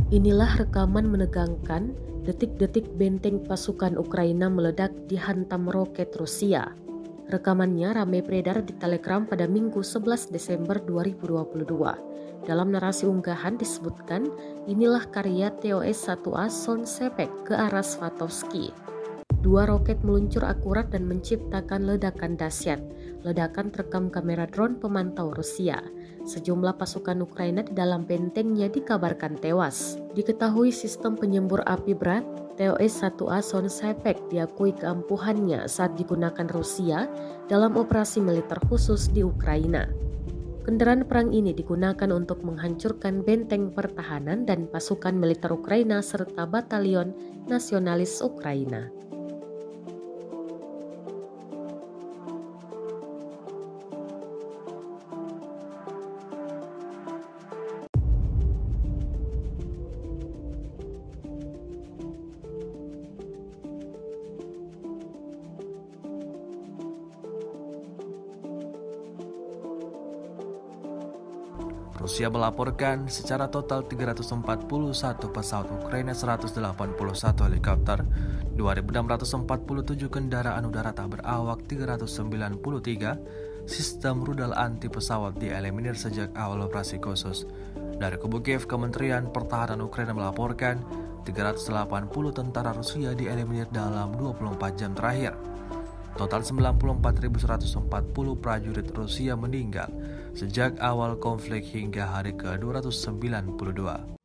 Inilah rekaman menegangkan detik-detik benteng pasukan Ukraina meledak dihantam roket Rusia. Rekamannya ramai beredar di Telegram pada Minggu 11 Desember 2022. Dalam narasi unggahan disebutkan, inilah karya TOS-1A Sonsepek ke arah Swatovski. Dua roket meluncur akurat dan menciptakan ledakan dahsyat. Ledakan terekam kamera drone pemantau Rusia. Sejumlah pasukan Ukraina di dalam bentengnya dikabarkan tewas. Diketahui sistem penyembur api berat TOS-1A Sonsepek diakui keampuhannya saat digunakan Rusia dalam operasi militer khusus di Ukraina. Kendaraan perang ini digunakan untuk menghancurkan benteng pertahanan dan pasukan militer Ukraina serta batalion nasionalis Ukraina. Rusia melaporkan secara total 341 pesawat Ukraina, 181 helikopter, 2.647 kendaraan udara tak berawak, 393 sistem rudal anti pesawat dieliminir sejak awal operasi khusus. Dari kubu Kiev, Kementerian Pertahanan Ukraina melaporkan 380 tentara Rusia dieliminir dalam 24 jam terakhir. Total 94.140 prajurit Rusia meninggal sejak awal konflik hingga hari ke-292.